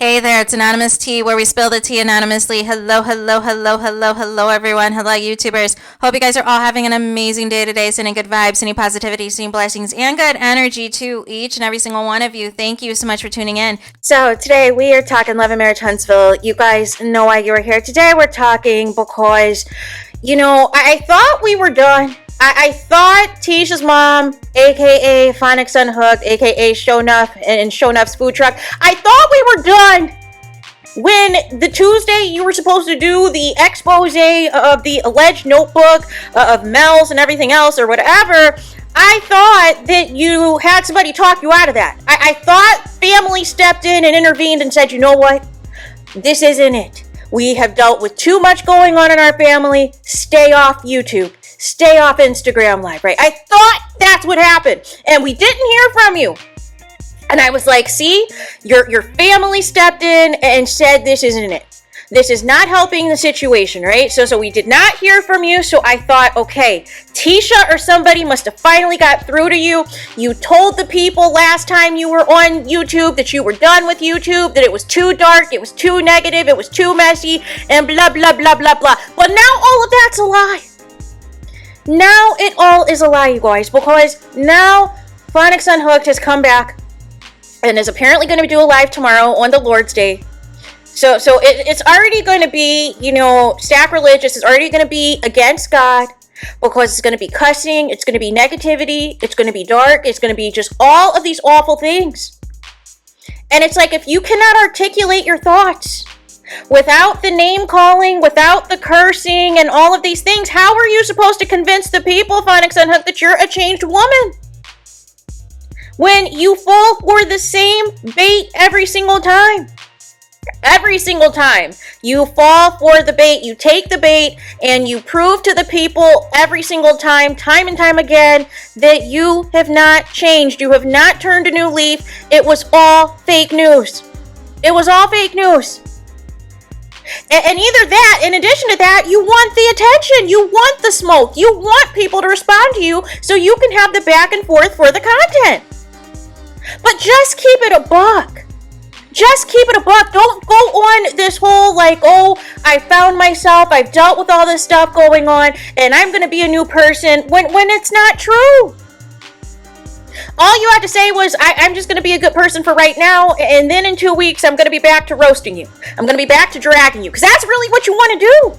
Hey there, it's Anonymous Tea, where we spill the tea anonymously. Hello, hello, hello, hello, hello, everyone. Hello, YouTubers. Hope you guys are all having an amazing day today, sending good vibes, sending positivity, sending blessings, and good energy to each and every single one of you. Thank you so much for tuning in. So today we are talking Love and Marriage Huntsville. You guys know why you were here. Today we're talking because, I thought we were done. I thought TISHA'S mom, aka Phonics Unhooked, aka Shownuff and Shownuff's food truck, I thought we were done when the Tuesday you were supposed to do the expose of the alleged notebook of MEL's and everything else or whatever. I thought that you had somebody talk you out of that. I thought family stepped in and intervened and said, you know what? This isn't it. We have dealt with too much going on in our family. Stay off YouTube. Stay off Instagram Live, right? I thought that's what happened. And we didn't hear from you. And I was like, see, your family stepped in and said this isn't it. This is not helping the situation, right? So we did not hear from you. So I thought, okay, Tisha or somebody must have finally got through to you. You told the people last time you were on YouTube that you were done with YouTube, that it was too dark, it was too negative, it was too messy, and blah, blah, blah, blah, blah. But now all of that's a lie. Now it all is a lie, you guys, because now Phonics Unhooked has come back and is apparently going to do a live tomorrow on the Lord's Day. So it's already going to be, sacrilegious. It's already going to be against God because it's going to be cussing. It's going to be negativity. It's going to be dark. It's going to be just all of these awful things. And it's like, if you cannot articulate your thoughts without the name calling, without the cursing and all of these things, how are you supposed to convince the people, Phonics Unhooked, that you're a changed woman? When you fall for the same bait every single time. Every single time you fall for the bait, you take the bait and you prove to the people every single time and time again, that you have not changed. You have not turned a new leaf. It was all fake news. It was all fake news. And either that, in addition to that, you want the attention, you want the smoke, you want people to respond to you so you can have the back and forth for the content. But just keep it a buck. Just keep it a buck. Don't go on this whole I found myself, I've dealt with all this stuff going on, and I'm going to be a new person when it's not true. All you had to say was, I'm just going to be a good person for right now, and then in 2 weeks, I'm going to be back to roasting you. I'm going to be back to dragging you, because that's really what you want to do.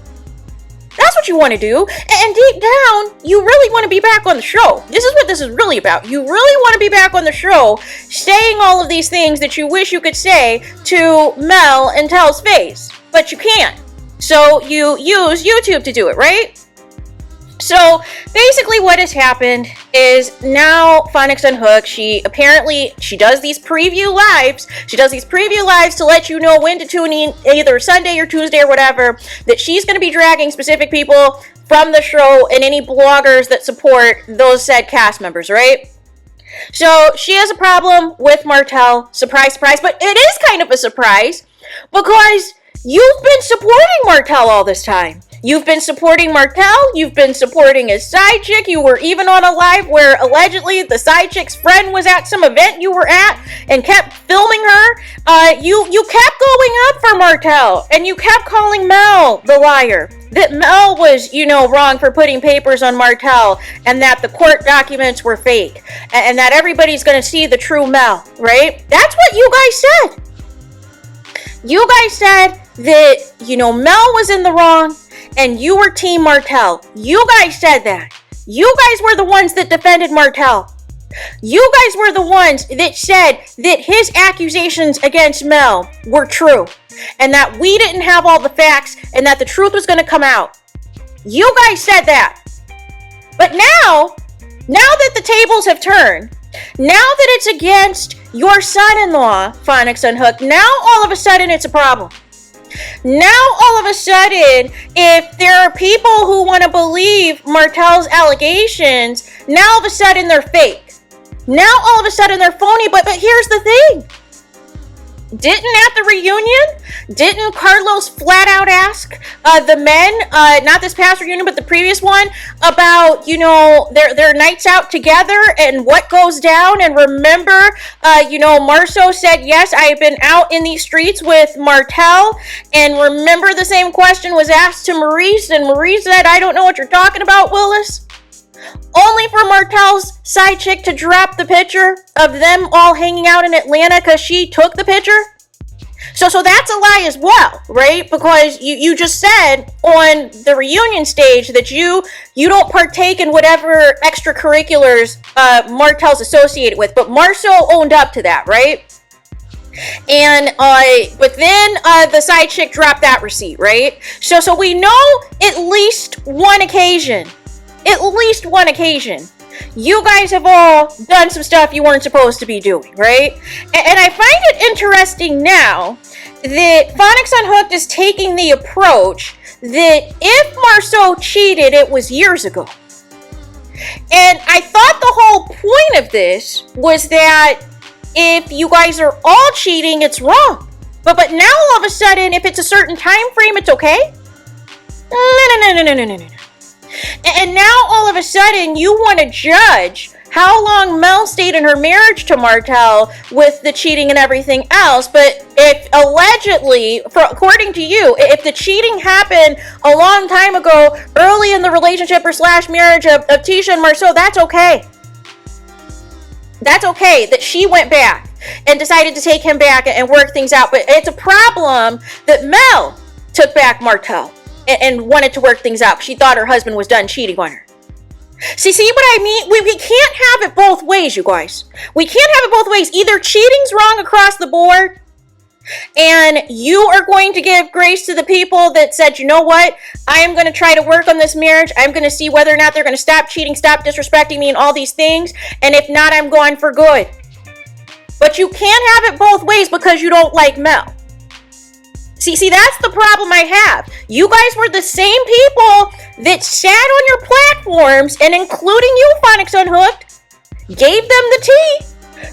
That's what you want to do. And deep down, you really want to be back on the show. This is what this is really about. You really want to be back on the show, saying all of these things that you wish you could say to Mel and Tell's face, but you can't. So you use YouTube to do it, right? So basically what has happened is now Phonics Unhooked, she does these preview lives. She does these preview lives to let you know when to tune in, either Sunday or Tuesday or whatever, that she's going to be dragging specific people from the show and any bloggers that support those said cast members, right? So she has a problem with Martell. Surprise, surprise. But it is kind of a surprise because you've been supporting Martell all this time. You've been supporting Martell, you've been supporting his side chick, you were even on a live where allegedly the side chick's friend was at some event you were at and kept filming her. You kept going up for Martell, and you kept calling Mel the liar. That Mel was, wrong for putting papers on Martell, and that the court documents were fake, and that everybody's going to see the true Mel, right? That's what you guys said. You guys said that, Mel was in the wrong, and you were Team Martell. You guys said that. You guys were the ones that defended Martell. You guys were the ones that said that his accusations against Mel were true, and that we didn't have all the facts, and that the truth was going to come out. You guys said that. But now that the tables have turned, now that it's against your son-in-law, Phonics Unhooked, now all of a sudden it's a problem. Now, all of a sudden, if there are people who want to believe Martell's allegations, now all of a sudden they're fake. Now, all of a sudden they're phony. But here's the thing. Didn't at the reunion, Didn't Carlos flat out ask the men, not this past reunion, but the previous one, about, you know, their nights out together and what goes down? And remember, you know, Marceau said, yes, I have been out in these streets with Martell. And remember, the same question was asked to Maurice, and Maurice said, I don't know what you're talking about, Willis. Only for Martell's side chick to drop the picture of them all hanging out in Atlanta because she took the picture. So that's a lie as well, right? Because you just said on the reunion stage that you don't partake in whatever extracurriculars Martell's associated with. But Marceau owned up to that, right? And but then the side chick dropped that receipt, right? So we know at least one occasion. You guys have all done some stuff you weren't supposed to be doing, right? And I find it interesting now that Phonics Unhooked is taking the approach that if Marceau cheated, it was years ago. And I thought the whole point of this was that if you guys are all cheating, it's wrong. But now all of a sudden, if it's a certain time frame, it's okay? No. And now all of a sudden you want to judge how long Mel stayed in her marriage to Martell with the cheating and everything else. But if allegedly, according to you, if the cheating happened a long time ago, early in the relationship or / marriage of Tisha and Marceau, that's okay. That's okay that she went back and decided to take him back and work things out. But it's a problem that Mel took back Martell and wanted to work things out. She thought her husband was done cheating on her. See what I mean? We can't have it both ways, you guys. We can't have it both ways. Either cheating's wrong across the board, and you are going to give grace to the people that said, you know what? I am going to try to work on this marriage. I'm going to see whether or not they're going to stop cheating, stop disrespecting me, and all these things. And if not, I'm gone for good. But you can't have it both ways because you don't like Mel. See, that's the problem I have. You guys were the same people that sat on your platforms, and including you, Phonics Unhooked, gave them the tea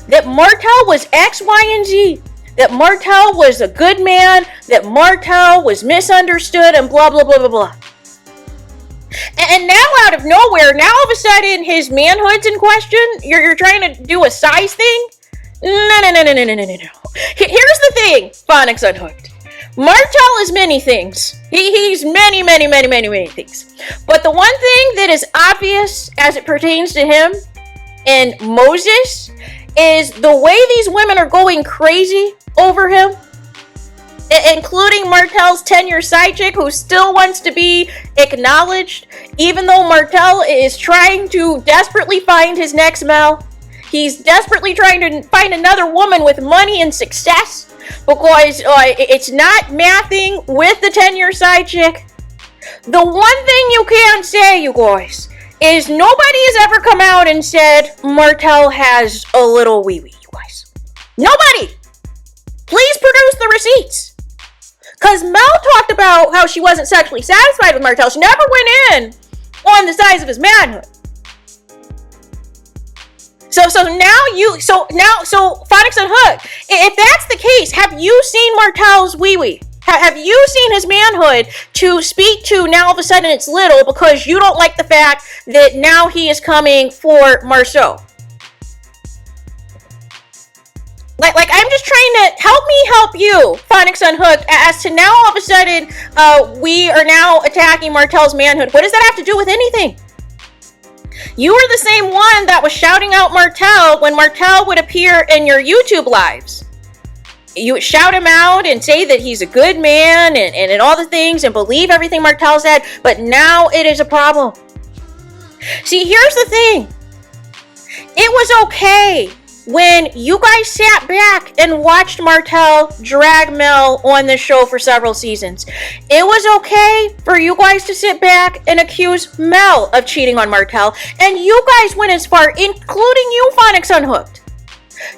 that Martell was X, Y, and Z, that Martell was a good man, that Martell was misunderstood, and blah, blah, blah, blah, blah. And now out of nowhere, now all of a sudden his manhood's in question? You're trying to do a size thing? No. Here's the thing, Phonics Unhooked. Martell is many things. He's many things. But the one thing that is obvious as it pertains to him and Moses is the way these women are going crazy over him, including Martell's 10-year side chick who still wants to be acknowledged, even though Martell is trying to desperately find his next Mel. He's desperately trying to find another woman with money and success because it's not mathing with the 10-year side chick. The one thing you can say, you guys, is nobody has ever come out and said Martell has a little wee-wee, you guys. Nobody! Please produce the receipts. Because Mel talked about how she wasn't sexually satisfied with Martell. She never went in on the size of his manhood. So Phonics Unhooked, if that's the case, have you seen Martell's wee-wee? Have you seen his manhood to speak to now all of a sudden it's little because you don't like the fact that now he is coming for Marceau? Like I'm just trying to help you, Phonics Unhooked, as to now all of a sudden we are now attacking Martell's manhood. What does that have to do with anything? You were the same one that was shouting out Martell when Martell would appear in your YouTube lives. You would shout him out and say that he's a good man and all the things and believe everything Martell said, but now it is a problem. See, here's the thing. It was okay when you guys sat back and watched Martell drag Mel on this show for several seasons. It was okay for you guys to sit back and accuse Mel of cheating on Martell, and you guys went as far, including you, Phonics Unhooked.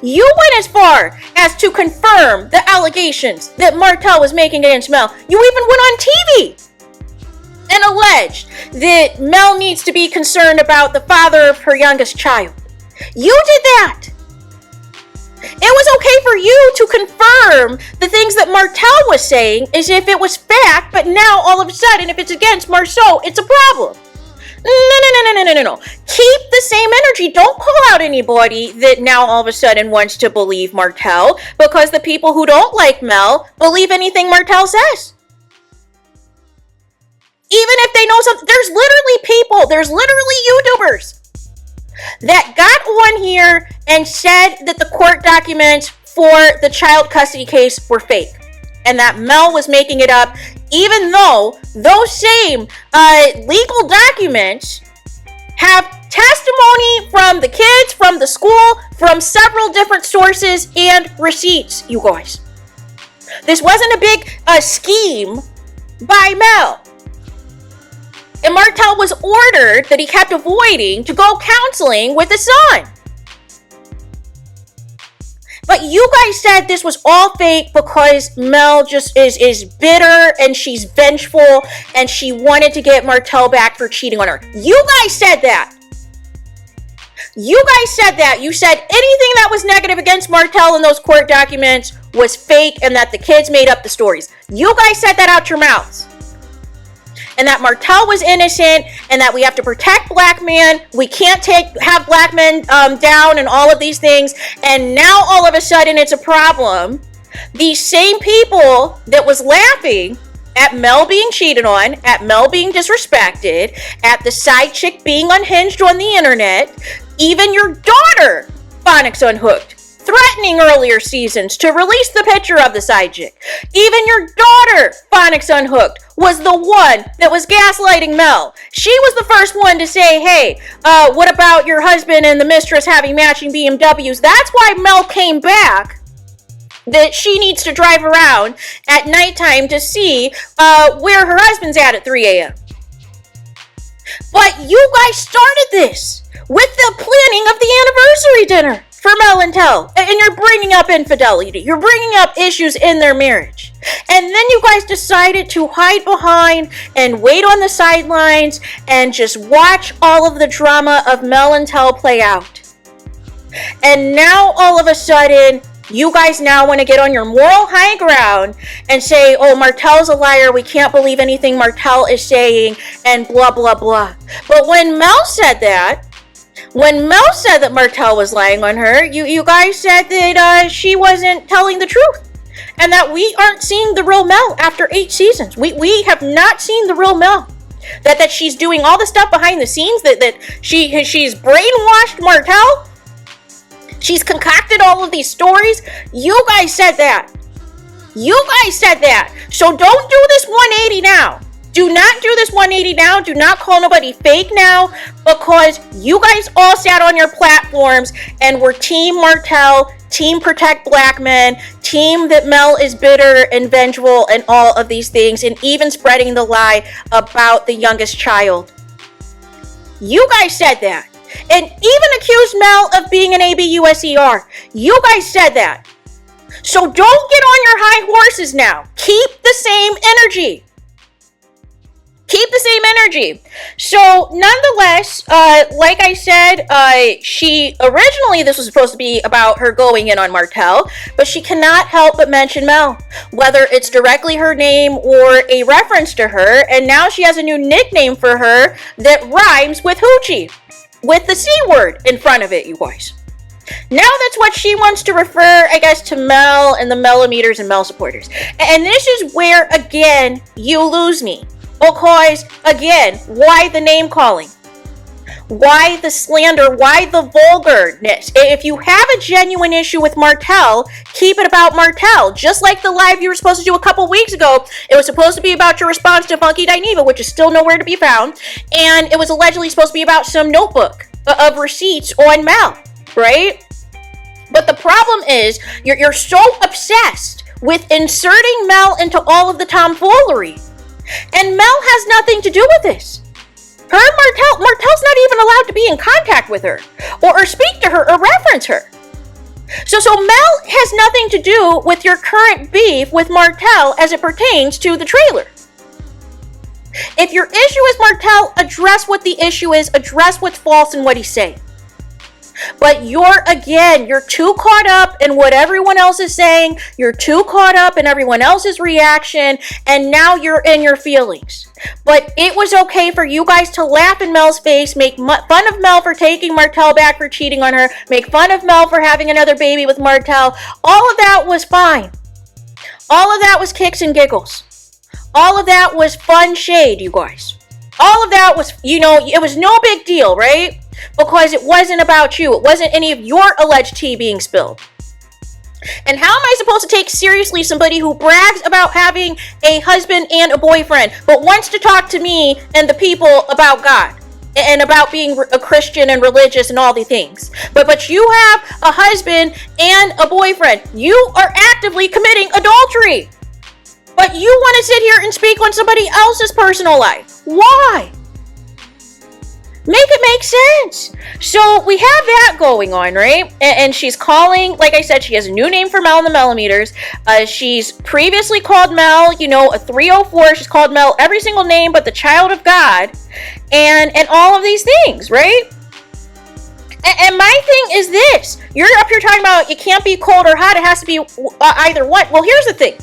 You went as far as to confirm the allegations that Martell was making against Mel. You even went on TV and alleged that Mel needs to be concerned about the father of her youngest child. You did that. It was okay for you to confirm the things that Martell was saying as if it was fact, but now all of a sudden, if it's against Marceau, it's a problem. No. Keep the same energy. Don't call out anybody that now all of a sudden wants to believe Martell, because the people who don't like Mel believe anything Martell says. Even if they know something, there's literally YouTubers that got on here and said that the court documents for the child custody case were fake and that Mel was making it up, even though those same legal documents have testimony from the kids, from the school, from several different sources and receipts, you guys. This wasn't a big scheme by Mel. And Martell was ordered, that he kept avoiding, to go counseling with his son. But you guys said this was all fake because Mel just is bitter and she's vengeful and she wanted to get Martell back for cheating on her. You guys said that. You said anything that was negative against Martell in those court documents was fake and that the kids made up the stories. You guys said that out your mouths. And that Martell was innocent, and that we have to protect black men. We can't have black men down and all of these things. And now all of a sudden it's a problem. These same people that was laughing at Mel being cheated on, at Mel being disrespected, at the side chick being unhinged on the internet, even your daughter, Phonics Unhooked, threatening earlier seasons to release the picture of the side chick. Even your daughter, Phonics Unhooked, was the one that was gaslighting Mel. She was the first one to say, hey, what about your husband and the mistress having matching BMWs? That's why Mel came back, that she needs to drive around at nighttime to see where her husband's at 3 a.m. But you guys started this with the planning of the anniversary dinner for Mel and Tell, and you're bringing up infidelity. You're bringing up issues in their marriage. And then you guys decided to hide behind and wait on the sidelines and just watch all of the drama of Mel and Tell play out. And now all of a sudden, you guys now want to get on your moral high ground and say, oh, Martell's a liar, we can't believe anything Martell is saying, and blah, blah, blah. But when Mel said that Martell was lying on her, you guys said that she wasn't telling the truth. And that we aren't seeing the real Mel after 8 seasons. We have not seen the real Mel. That she's doing all the stuff behind the scenes, that she's brainwashed Martell. She's concocted all of these stories. You guys said that. So don't do this 180 now. Do not do this 180 now. Do not call nobody fake now, because you guys all sat on your platforms and were Team Martell, Team Protect Black Men, Team that Mel is bitter and vengeful and all of these things, and even spreading the lie about the youngest child. You guys said that. And even accused Mel of being an ABUSER. You guys said that. So don't get on your high horses now. Keep the same energy. So nonetheless, like I said, this was supposed to be about her going in on Martell, but she cannot help but mention Mel, whether it's directly her name or a reference to her, and now she has a new nickname for her that rhymes with hoochie, with the C word in front of it, you guys. Now that's what she wants to refer, I guess, to Mel and the Melimeters and Mel supporters. And this is where, again, you lose me. Because, again, why the name calling? Why the slander? Why the vulgarness? If you have a genuine issue with Martell, keep it about Martell. Just like the live you were supposed to do a couple weeks ago, it was supposed to be about your response to Funky Dineva, which is still nowhere to be found. And it was allegedly supposed to be about some notebook of receipts on Mel, right? But the problem is, you're so obsessed with inserting Mel into all of the tomfoolery. And Mel has nothing to do with this. Her and Martell's not even allowed to be in contact with her, or speak to her, or reference her. So Mel has nothing to do with your current beef with Martell as it pertains to the trailer. If your issue is Martell, address what the issue is, address what's false and what he's saying. But you're too caught up in what everyone else is saying. You're too caught up in everyone else's reaction. And now you're in your feelings. But it was okay for you guys to laugh in Mel's face, make fun of Mel for taking Martell back for cheating on her, make fun of Mel for having another baby with Martell. All of that was fine. All of that was kicks and giggles. All of that was fun shade, you guys. All of that was, it was no big deal, right? Because it wasn't about you. It wasn't any of your alleged tea being spilled. And how am I supposed to take seriously somebody who brags about having a husband and a boyfriend, but wants to talk to me and the people about God and about being a Christian and religious and all the things? But you have a husband and a boyfriend. You are actively committing adultery. But you want to sit here and speak on somebody else's personal life. Why? Make it make sense. So we have that going on, right? And she's calling, like I said, she has a new name for Mel in the millimeters. She's previously called Mel, a 304. She's called Mel every single name but the child of God. And all of these things, right? And my thing is this. You're up here talking about it can't be cold or hot. It has to be either one. Well, here's the thing.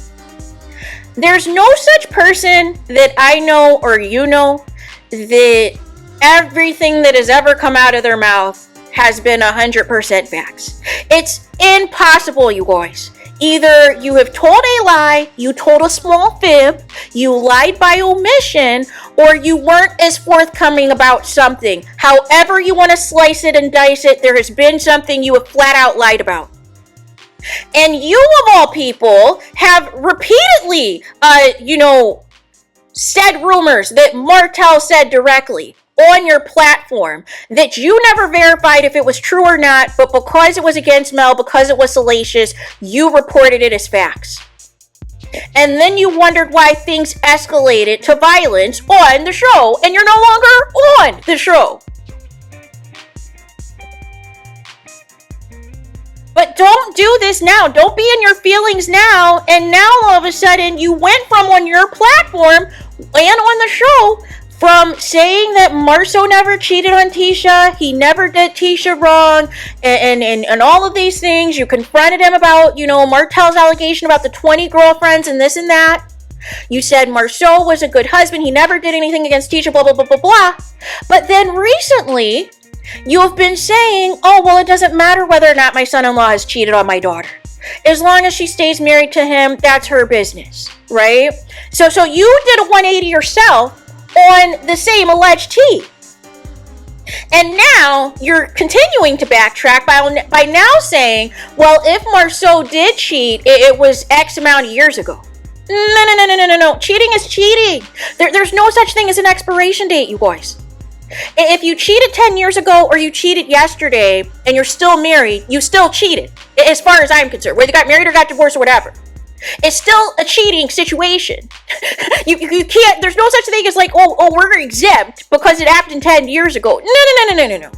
There's no such person that I know or you know that everything that has ever come out of their mouth has been 100% facts. It's impossible, you guys. Either you have told a lie, you told a small fib, you lied by omission, or you weren't as forthcoming about something. However you want to slice it and dice it, there has been something you have flat out lied about. And you, of all people, have repeatedly, said rumors that Martell said directly on your platform that you never verified if it was true or not, but because it was against Mel, because it was salacious, you reported it as facts. And then you wondered why things escalated to violence on the show, and you're no longer on the show. But don't do this now. Don't be in your feelings now. And now all of a sudden you went from on your platform and on the show from saying that Marceau never cheated on Tisha, he never did Tisha wrong, and all of these things. You confronted him about, Martell's allegation about the 20 girlfriends and this and that. You said Marceau was a good husband, he never did anything against Tisha, blah, blah, blah, blah, blah. But then recently, you have been saying, oh, well, it doesn't matter whether or not my son-in-law has cheated on my daughter. As long as she stays married to him, that's her business, right? So you did a 180 yourself on the same alleged tea. And now you're continuing to backtrack by now saying, well, if Marceau did cheat, it was X amount of years ago. No. Cheating is cheating. There's no such thing as an expiration date, you guys. If you cheated 10 years ago or you cheated yesterday and you're still married, you still cheated, as far as I'm concerned. Whether you got married or got divorced or whatever. It's still a cheating situation. You can't, there's no such thing as like, oh, we're exempt because it happened 10 years ago. No.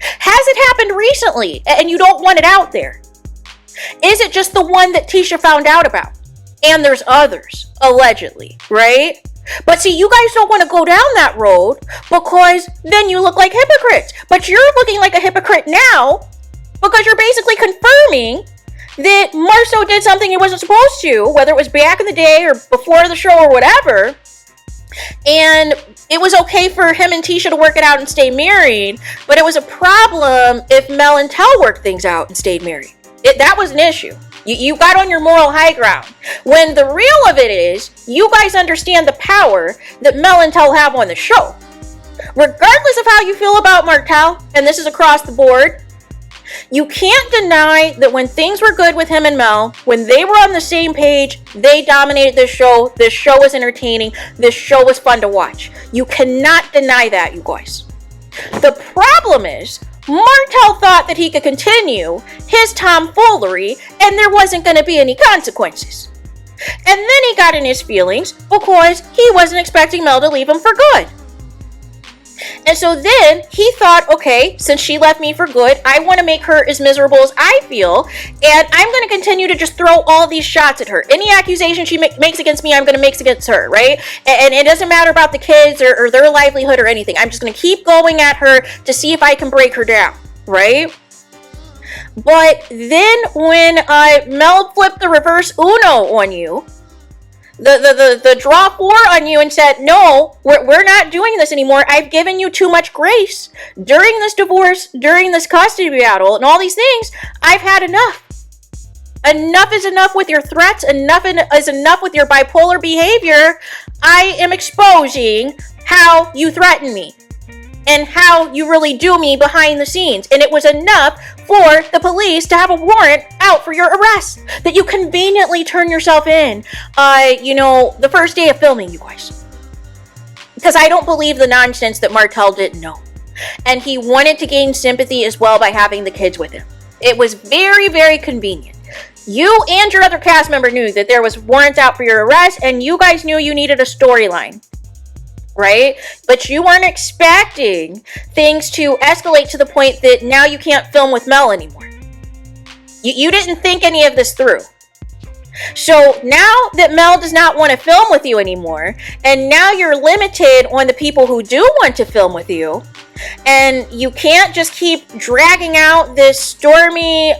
Has it happened recently and you don't want it out there? Is it just the one that Tisha found out about? And there's others, allegedly, right? But see, you guys don't want to go down that road because then you look like hypocrites. But you're looking like a hypocrite now because you're basically confirming that Marceau did something he wasn't supposed to, whether it was back in the day or before the show or whatever. And it was okay for him and Tisha to work it out and stay married, but it was a problem if Mel and Tell worked things out and stayed married. That was an issue. You got on your moral high ground. When the real of it is, you guys understand the power that Mel and Tell have on the show. Regardless of how you feel about Martell, and this is across the board, you can't deny that when things were good with him and Mel, when they were on the same page, they dominated this show. This show was entertaining. This show was fun to watch. You cannot deny that, you guys. The problem is, Martell thought that he could continue his tomfoolery and there wasn't going to be any consequences. And then he got in his feelings because he wasn't expecting Mel to leave him for good. And so then he thought, okay, since she left me for good, I want to make her as miserable as I feel, and I'm going to continue to just throw all these shots at her. Any accusation she makes against me, I'm going to make against her, right? And it doesn't matter about the kids or their livelihood or anything. I'm just going to keep going at her to see if I can break her down, right? But then when Mel flipped the reverse Uno on you, the draw 4 on you and said, no, we're not doing this anymore. I've given you too much grace during this divorce, during this custody battle, and all these things. I've had enough. Enough is enough with your threats. Enough is enough with your bipolar behavior. I am exposing how you threaten me and how you really do me behind the scenes. And it was enough for the police to have a warrant out for your arrest that you conveniently turn yourself in, the first day of filming, you guys. Because I don't believe the nonsense that Martell didn't know. And he wanted to gain sympathy as well by having the kids with him. It was very, very convenient. You and your other cast member knew that there was warrants out for your arrest, and you guys knew you needed a storyline. Right? But you weren't expecting things to escalate to the point that now you can't film with Mel anymore. You didn't think any of this through. So now that Mel does not want to film with you anymore, and now you're limited on the people who do want to film with you, and you can't just keep dragging out this stormy,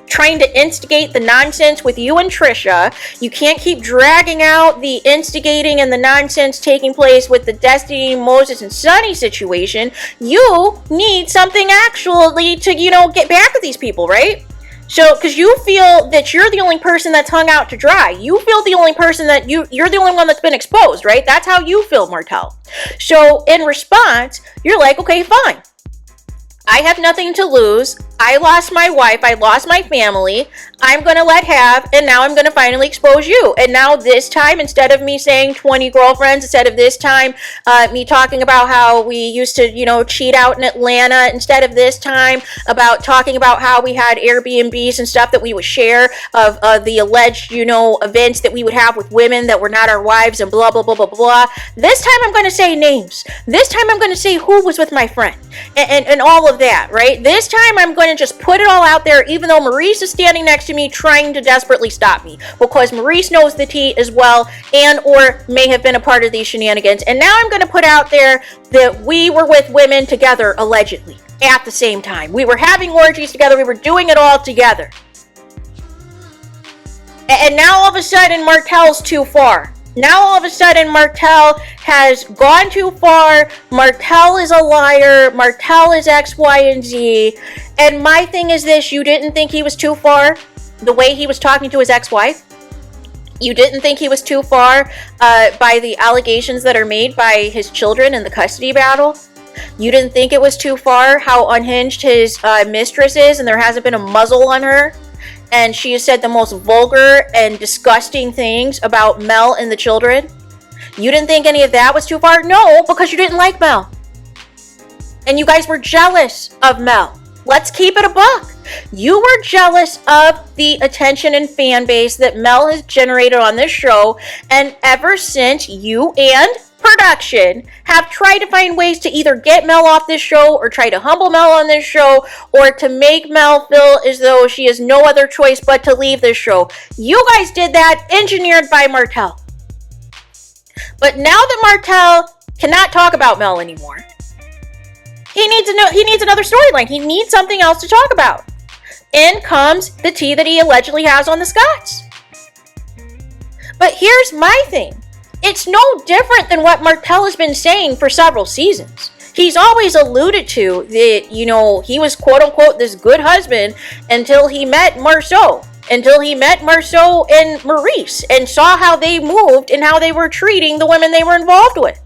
trying to instigate the nonsense with you and Trisha. You can't keep dragging out the instigating and the nonsense taking place with the Destiny, Moses, and Sunny situation. You need something actually to, get back at these people, right? So, because you feel that you're the only person that's hung out to dry. You feel the only person that you're the only one that's been exposed, right? That's how you feel, Martell. So, in response, you're like, okay, fine. I have nothing to lose. I lost my wife. I lost my family. I'm going to let have, and now I'm going to finally expose you. And now this time, instead of me saying 20 girlfriends, instead of this time, me talking about how we used to, cheat out in Atlanta, instead of this time about talking about how we had Airbnbs and stuff that we would share of the alleged, events that we would have with women that were not our wives and blah, blah, blah, blah, blah. This time I'm going to say names. This time I'm going to say who was with my friend and all of that, right? This time I'm going to just put it all out there, even though Maurice is standing next to me trying to desperately stop me, because Maurice knows the tea as well, and or may have been a part of these shenanigans. And now I'm going to put out there that we were with women together, allegedly, at the same time. We were having orgies together. We were doing it all together. And now all of a sudden Martell's too far. Now all of a sudden Martell has gone too far. Martell is a liar. Martell is X, Y, and Z. And my thing is this: you didn't think he was too far the way he was talking to his ex-wife? You didn't think he was too far by the allegations that are made by his children in the custody battle? You didn't think it was too far how unhinged his mistress is, and there hasn't been a muzzle on her? And she has said the most vulgar and disgusting things about Mel and the children? You didn't think any of that was too far? No, because you didn't like Mel. And you guys were jealous of Mel. Let's keep it a buck. You were jealous of the attention and fan base that Mel has generated on this show. And ever since, you and production have tried to find ways to either get Mel off this show or try to humble Mel on this show or to make Mel feel as though she has no other choice but to leave this show. You guys did that, engineered by Martell. But now that Martell cannot talk about Mel anymore, he needs another storyline. He needs something else to talk about. In comes the tea that he allegedly has on the Scotts. But here's my thing. It's no different than what Martell has been saying for several seasons. He's always alluded to that, he was quote-unquote this good husband until he met Marceau. Until he met Marceau and Maurice and saw how they moved and how they were treating the women they were involved with.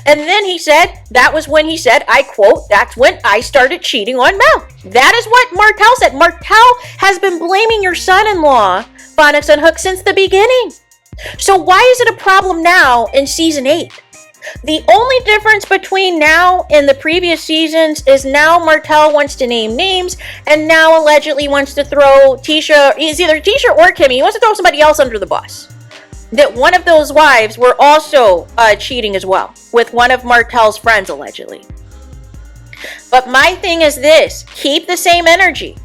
And then he said, that was when he said, I quote, that's when I started cheating on Mel. That is what Martell said. Martell has been blaming your son-in-law, Phonics Unhooked, since the beginning. So why is it a problem now in season 8? The only difference between now and the previous seasons is now Martell wants to name names and now allegedly wants to throw Tisha, it's either Tisha or Kimmy, he wants to throw somebody else under the bus. That one of those wives were also cheating as well with one of Martell's friends allegedly. But my thing is this: keep the same energy.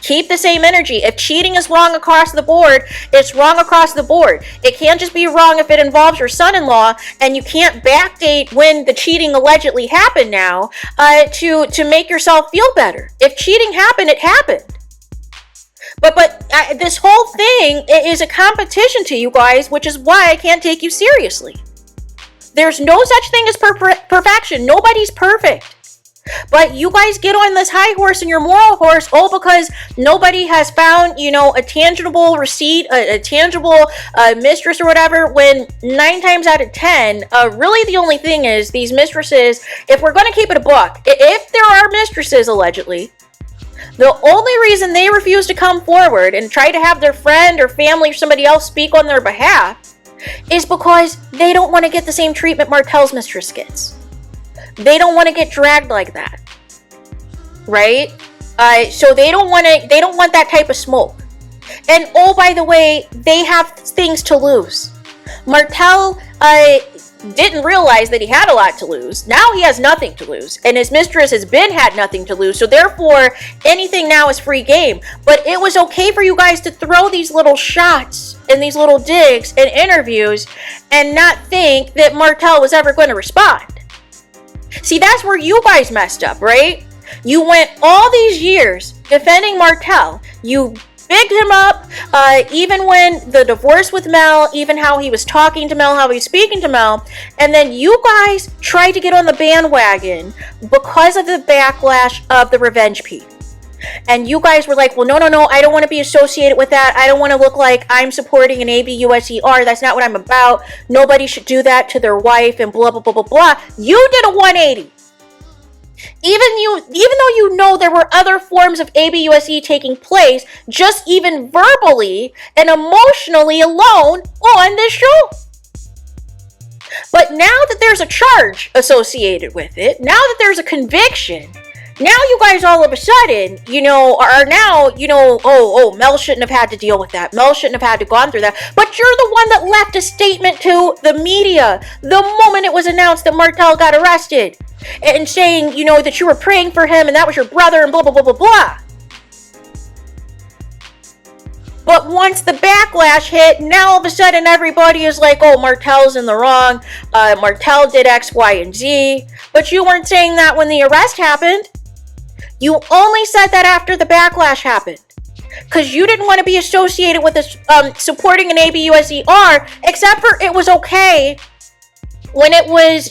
Keep the same energy. If cheating is wrong across the board, it's wrong across the board. It can't just be wrong if it involves your son-in-law, and you can't backdate when the cheating allegedly happened now to make yourself feel better. If cheating happened, it happened. But this whole thing is a competition to you guys, which is why I can't take you seriously. There's no such thing as perfection. Nobody's perfect. But you guys get on this high horse and your moral horse, because nobody has found, a tangible receipt, a tangible mistress or whatever, when 9 times out of 10, really the only thing is these mistresses, if we're going to keep it a buck, if there are mistresses allegedly, the only reason they refuse to come forward and try to have their friend or family or somebody else speak on their behalf is because they don't want to get the same treatment Martell's mistress gets. They don't want to get dragged like that, right? So they don't want that type of smoke. And oh, by the way, they have things to lose. Martell didn't realize that he had a lot to lose. Now he has nothing to lose, and his mistress has had nothing to lose. So therefore, anything now is free game. But it was okay for you guys to throw these little shots and these little digs in interviews and not think that Martell was ever going to respond. See, that's where you guys messed up, right? You went all these years defending Martell. You bigged him up, even when the divorce with Mel, even how he was talking to Mel, how he was speaking to Mel. And then you guys tried to get on the bandwagon because of the backlash of the revenge piece. And you guys were like, well, no, I don't want to be associated with that. I don't want to look like I'm supporting an ABUSER. That's not what I'm about. Nobody should do that to their wife and blah, blah, blah, blah, blah. You did a 180. Even though you know there were other forms of ABUSE taking place, just even verbally and emotionally alone on this show. But now that there's a charge associated with it, now that there's a conviction, now you guys all of a sudden, are now, Mel shouldn't have had to deal with that. Mel shouldn't have had to gone through that. But you're the one that left a statement to the media the moment it was announced that Martell got arrested. And saying, that you were praying for him and that was your brother and blah, blah, blah, blah, blah. But once the backlash hit, now all of a sudden everybody is like, oh, Martell's in the wrong. Martell did X, Y, and Z. But you weren't saying that when the arrest happened. You only said that after the backlash happened. Because you didn't want to be associated with this, supporting an ABUSER, except for it was okay when it was,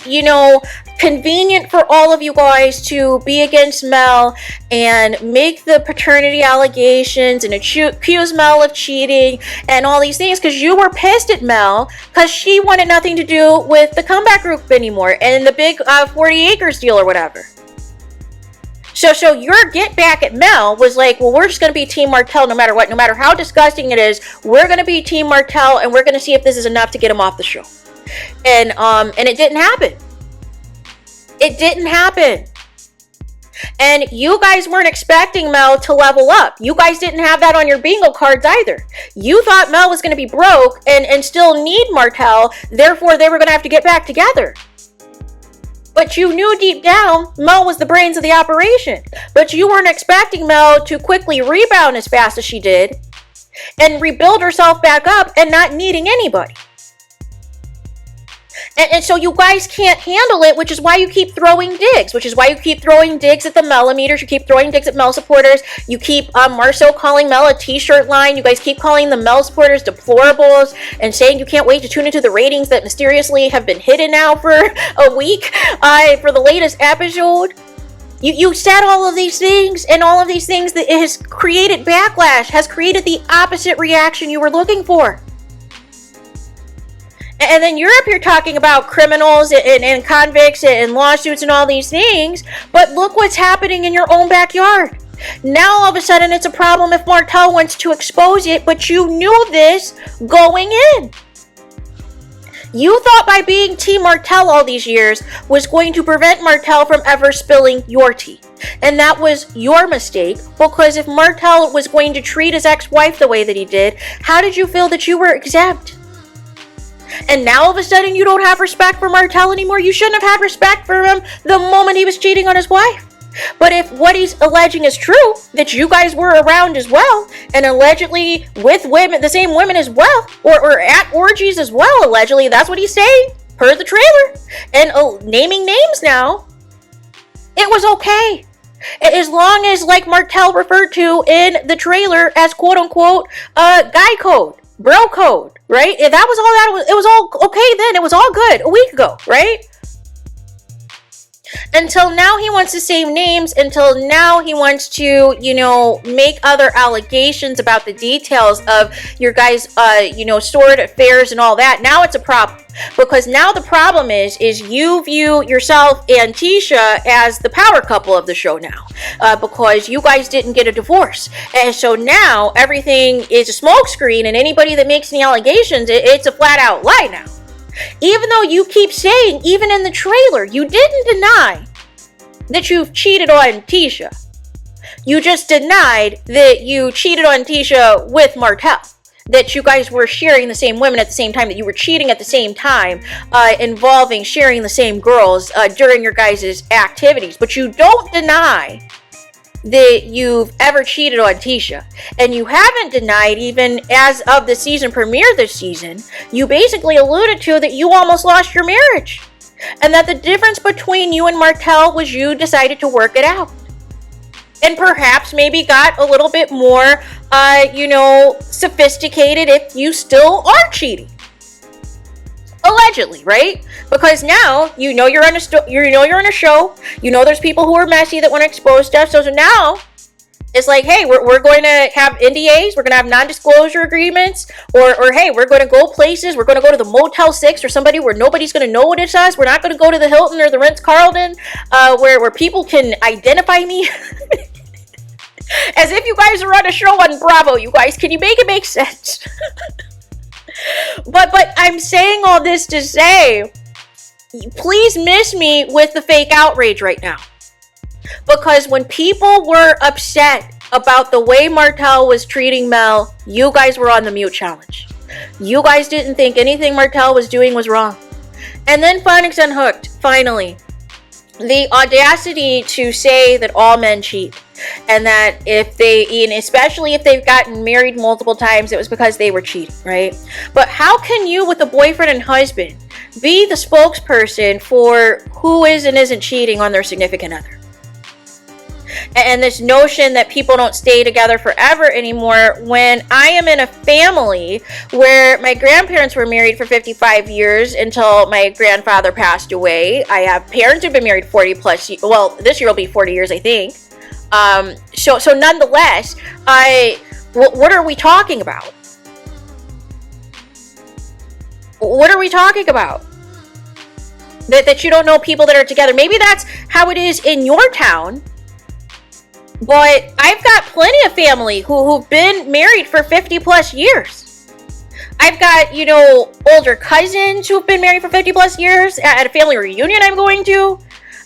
convenient for all of you guys to be against Mel and make the paternity allegations and accuse Mel of cheating and all these things, because you were pissed at Mel because she wanted nothing to do with the comeback group anymore and the big 40 acres deal or whatever. So your get back at Mel was like, well, we're just going to be Team Martell no matter what, no matter how disgusting it is. We're going to be Team Martell and we're going to see if this is enough to get him off the show. And it didn't happen. It didn't happen. And you guys weren't expecting Mel to level up. You guys didn't have that on your bingo cards either. You thought Mel was going to be broke and still need Martell. Therefore, they were going to have to get back together. But you knew deep down Mel was the brains of the operation. But you weren't expecting Mel to quickly rebound as fast as she did and rebuild herself back up and not needing anybody. And so you guys can't handle it, which is why you keep throwing digs, which is why you keep throwing digs at the Melimeters, you keep throwing digs at Mel supporters, you keep Marceau calling Mel a t-shirt line, you guys keep calling the Mel supporters deplorables and saying you can't wait to tune into the ratings that mysteriously have been hidden now for a week for the latest episode. You said all of these things, and all of these things that it has created backlash, has created the opposite reaction you were looking for. And then you're up here talking about criminals and convicts and lawsuits and all these things, but look what's happening in your own backyard. Now all of a sudden it's a problem if Martell wants to expose it, but you knew this going in. You thought by being Team Martell all these years was going to prevent Martell from ever spilling your tea. And that was your mistake, because if Martell was going to treat his ex-wife the way that he did, how did you feel that you were exempt? And now all of a sudden you don't have respect for Martell anymore. You shouldn't have had respect for him the moment he was cheating on his wife. But if what he's alleging is true, that you guys were around as well, and allegedly with women, the same women as well, or at orgies as well, allegedly, that's what he's saying, per the trailer, and naming names now, it was okay. As long as, like Martell referred to in the trailer as quote-unquote, guy code, bro code, right? If that was all that, it was all okay then, it was all good a week ago, right? Until now, he wants to save names. Until now, he wants to, make other allegations about the details of your guys', sordid affairs and all that. Now it's a problem. Because now the problem is you view yourself and Tisha as the power couple of the show now. Because you guys didn't get a divorce. And so now everything is a smokescreen, and anybody that makes any allegations, it's a flat out lie now. Even though you keep saying, even in the trailer, you didn't deny that you've cheated on Tisha. You just denied that you cheated on Tisha with Martell. That you guys were sharing the same women at the same time, that you were cheating at the same time, involving sharing the same girls during your guys' activities. But you don't deny that you've ever cheated on Tisha. And you haven't denied, even as of the season premiere this season, you basically alluded to that you almost lost your marriage. And that the difference between you and Martell was you decided to work it out. And perhaps maybe got a little bit more, sophisticated if you still are cheating. Allegedly, right? Because now you're on a show. You know there's people who are messy that want to expose stuff. So now it's like, hey, we're going to have NDAs. We're going to have non-disclosure agreements. Or hey, we're going to go places. We're going to go to the Motel 6 or somebody where nobody's going to know what it's us. We're not going to go to the Hilton or the Ritz-Carlton where people can identify me. As if you guys are on a show on Bravo, you guys. Can you make it make sense? But I'm saying all this to say, please miss me with the fake outrage right now. Because when people were upset about the way Martell was treating Mel, you guys were on the mute challenge. You guys didn't think anything Martell was doing was wrong. And then Phonics Unhooked, finally. The audacity to say that all men cheat. And that especially if they've gotten married multiple times, it was because they were cheating, right? But how can you, with a boyfriend and husband, be the spokesperson for who is and isn't cheating on their significant other? And this notion that people don't stay together forever anymore, when I am in a family where my grandparents were married for 55 years until my grandfather passed away. I have parents who've been married 40 plus years. Well, this year will be 40 years, I think. So nonetheless, what are we talking about? What are we talking about? That you don't know people that are together. Maybe that's how it is in your town. But I've got plenty of family who've been married for 50 plus years. I've got, older cousins who've been married for 50 plus years at a family reunion I'm going to.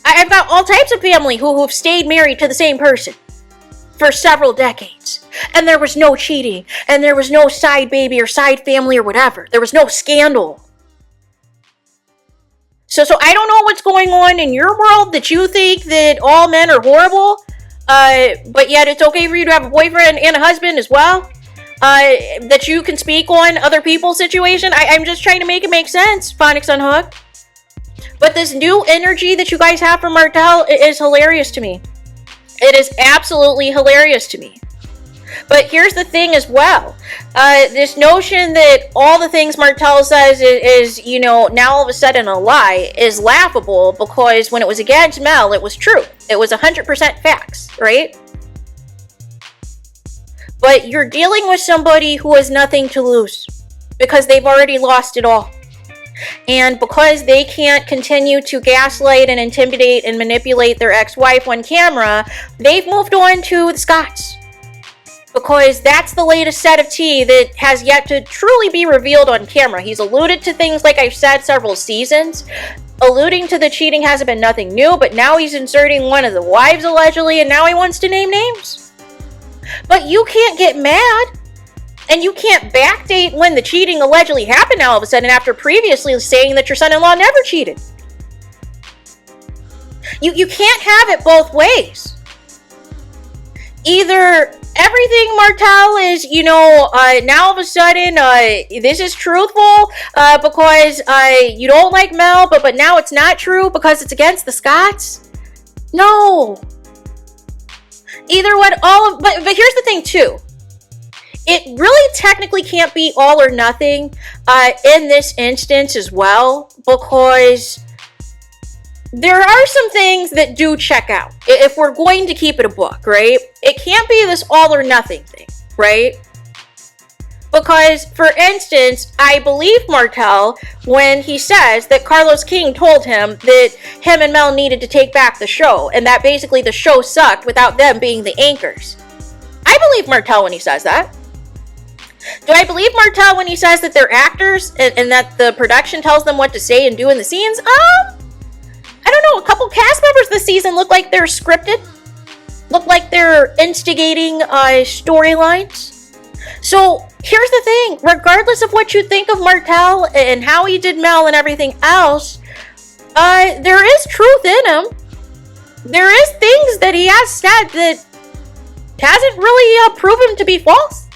I've got all types of family who've stayed married to the same person for several decades. And there was no cheating. And there was no side baby or side family or whatever. There was no scandal. So I don't know what's going on in your world that you think that all men are horrible. But yet it's okay for you to have a boyfriend and a husband as well. That you can speak on other people's situation. I'm just trying to make it make sense, Phonics Unhooked. But this new energy that you guys have from Martell is hilarious to me. It is absolutely hilarious to me. But here's the thing as well. This notion that all the things Martell says is, now all of a sudden a lie is laughable, because when it was against Mel, it was true. It was 100% facts, right? But you're dealing with somebody who has nothing to lose because they've already lost it all. And because they can't continue to gaslight and intimidate and manipulate their ex-wife on camera, they've moved on to the Scotts. Because that's the latest set of tea that has yet to truly be revealed on camera. He's alluded to things, like I've said, several seasons. Alluding to the cheating hasn't been nothing new, but now he's inserting one of the wives allegedly, and now he wants to name names. But you can't get mad. And you can't backdate when the cheating allegedly happened now all of a sudden, after previously saying that your son-in-law never cheated. You can't have it both ways. Either everything Martell is, now all of a sudden, this is truthful, because, you don't like Mel, but now it's not true because it's against the Scotts. No. Either what, but here's the thing too. It really technically can't be all or nothing, in this instance as well, because there are some things that do check out. If we're going to keep it a book, right? It can't be this all or nothing thing, right? Because, for instance, I believe Martell when he says that Carlos King told him that him and Mel needed to take back the show, and that basically the show sucked without them being the anchors. I believe Martell when he says that. Do I believe Martell when he says that they're actors and that the production tells them what to say and do in the scenes? I don't know, a couple cast members this season look like they're scripted. Look like they're instigating storylines. So here's the thing, regardless of what you think of Martell and how he did Mel and everything else, there is truth in him. There is things that he has said that hasn't really proven to be false,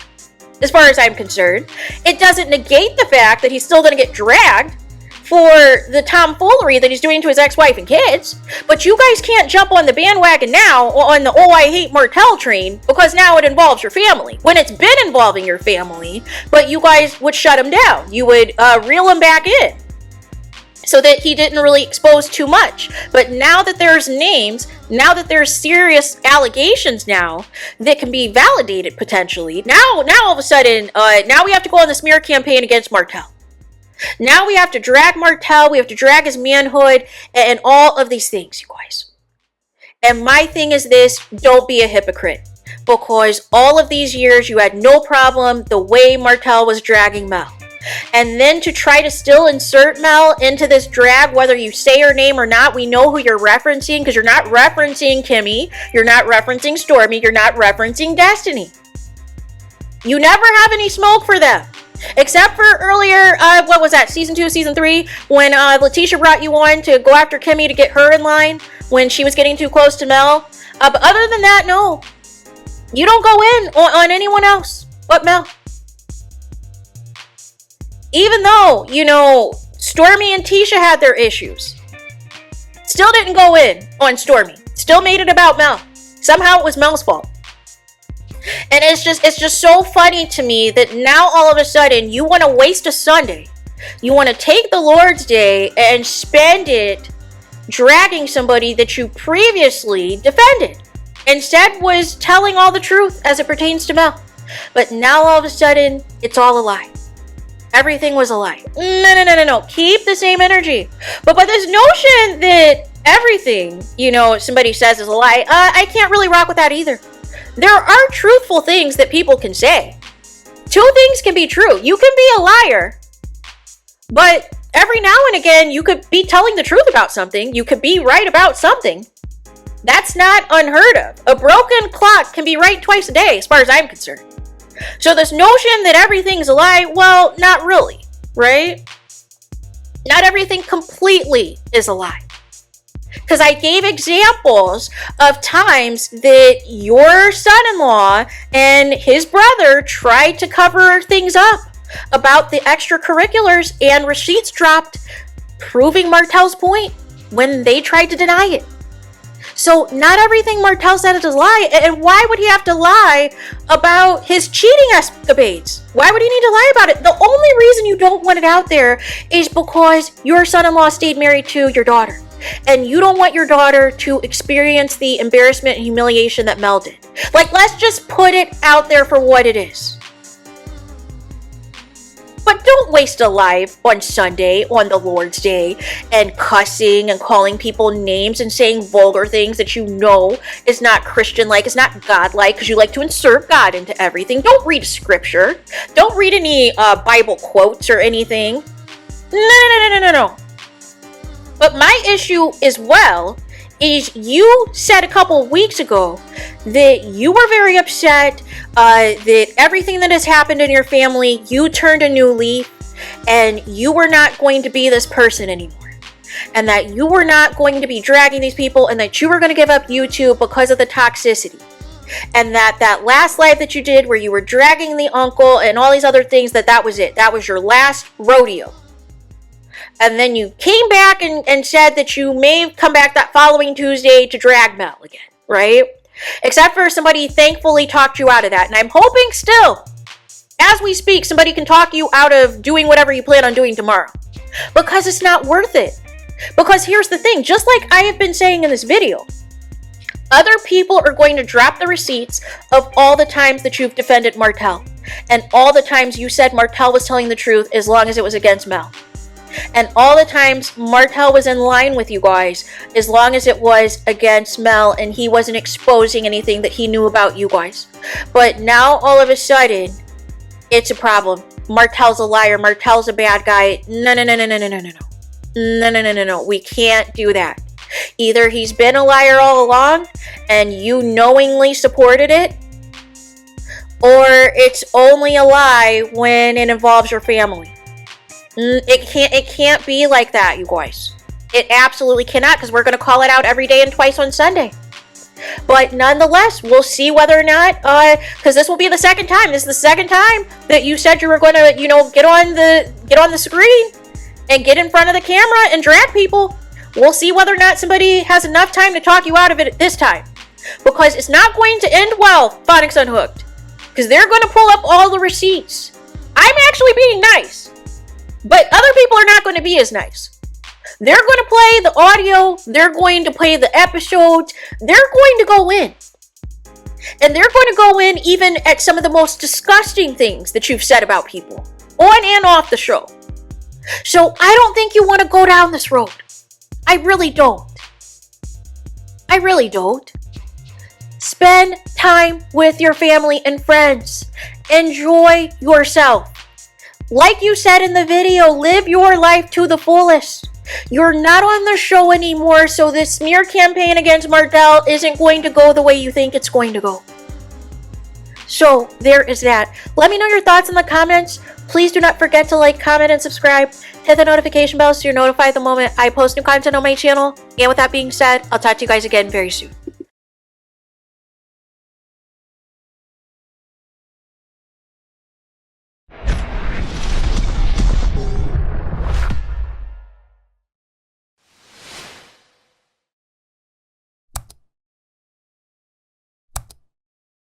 as far as I'm concerned. It doesn't negate the fact that he's still going to get dragged for the tomfoolery that he's doing to his ex-wife and kids. But you guys can't jump on the bandwagon now on the "oh, I hate Martell" train, because now it involves your family. When it's been involving your family, but you guys would shut him down. You would reel him back in so that he didn't really expose too much. But now that there's names, now that there's serious allegations now that can be validated potentially, now all of a sudden, now we have to go on the smear campaign against Martell. Now we have to drag Martell, we have to drag his manhood, and all of these things, you guys. And my thing is this, don't be a hypocrite. Because all of these years, you had no problem the way Martell was dragging Mel. And then to try to still insert Mel into this drag, whether you say her name or not, we know who you're referencing, because you're not referencing Kimmy, you're not referencing Stormy, you're not referencing Destiny. You never have any smoke for them. Except for earlier, what was that, season 2, season 3, when Letitia brought you on to go after Kimmy to get her in line when she was getting too close to Mel. But other than that, no. You don't go in on anyone else but Mel. Even though, Stormy and Tisha had their issues. Still didn't go in on Stormy. Still made it about Mel. Somehow it was Mel's fault. And it's just so funny to me that now all of a sudden you want to waste a Sunday. You want to take the Lord's Day and spend it dragging somebody that you previously defended. Instead was telling all the truth as it pertains to Mel. But now all of a sudden, it's all a lie. Everything was a lie. No. Keep the same energy. But this notion that everything, somebody says is a lie, I can't really rock with that either. There are truthful things that people can say. Two things can be true. You can be a liar, but every now and again, you could be telling the truth about something. You could be right about something. That's not unheard of. A broken clock can be right twice a day, as far as I'm concerned. So this notion that everything's a lie, well, not really, right? Not everything completely is a lie. Because I gave examples of times that your son-in-law and his brother tried to cover things up about the extracurriculars, and receipts dropped proving Martell's point when they tried to deny it. So not everything Martell said is a lie. And why would he have to lie about his cheating escapades? Why would he need to lie about it? The only reason you don't want it out there is because your son-in-law stayed married to your daughter. And you don't want your daughter to experience the embarrassment and humiliation that Mel did. Let's just put it out there for what it is. But don't waste a life on Sunday, on the Lord's Day, and cussing and calling people names and saying vulgar things that you know is not Christian-like, is not God-like, because you like to insert God into everything. Don't read scripture. Don't read any Bible quotes or anything. No. But my issue as well is you said a couple weeks ago that you were very upset that everything that has happened in your family, you turned a new leaf and you were not going to be this person anymore. and that you were not going to be dragging these people, and that you were going to give up YouTube because of the toxicity. And that last live that you did where you were dragging the uncle and all these other things, that was it. That was your last rodeo. And then you came back and said that you may come back that following Tuesday to drag Mel again, right? Except for somebody thankfully talked you out of that. And I'm hoping still, as we speak, somebody can talk you out of doing whatever you plan on doing tomorrow. Because it's not worth it. Because here's the thing, just like I have been saying in this video, other people are going to drop the receipts of all the times that you've defended Martell. And all the times you said Martell was telling the truth as long as it was against Mel. And all the times Martell was in line with you guys as long as it was against Mel and he wasn't exposing anything that he knew about you guys. But now all of a sudden, it's a problem. Martell's a liar. Martell's a bad guy. No. We can't do that. Either he's been a liar all along and you knowingly supported it, or it's only a lie when it involves your family. It can't be like that, you guys. It absolutely cannot, because we're going to call it out every day and twice on Sunday. But nonetheless, we'll see whether or not, because this will be the second time. This is the second time that you said you were going to, get on the screen and get in front of the camera and drag people. We'll see whether or not somebody has enough time to talk you out of it this time. Because it's not going to end well, Phonics Unhooked. Because they're going to pull up all the receipts. I'm actually being nice. But other people are not going to be as nice. They're going to play the audio. They're going to play the episodes. They're going to go in. And they're going to go in even at some of the most disgusting things that you've said about people. On and off the show. So I don't think you want to go down this road. I really don't. I really don't. Spend time with your family and friends. Enjoy yourself. Like you said in the video, live your life to the fullest. You're not on the show anymore, so this smear campaign against Martell isn't going to go the way you think it's going to go. So, there is that. Let me know your thoughts in the comments. Please do not forget to like, comment, and subscribe. Hit the notification bell so you're notified the moment I post new content on my channel. And with that being said, I'll talk to you guys again very soon.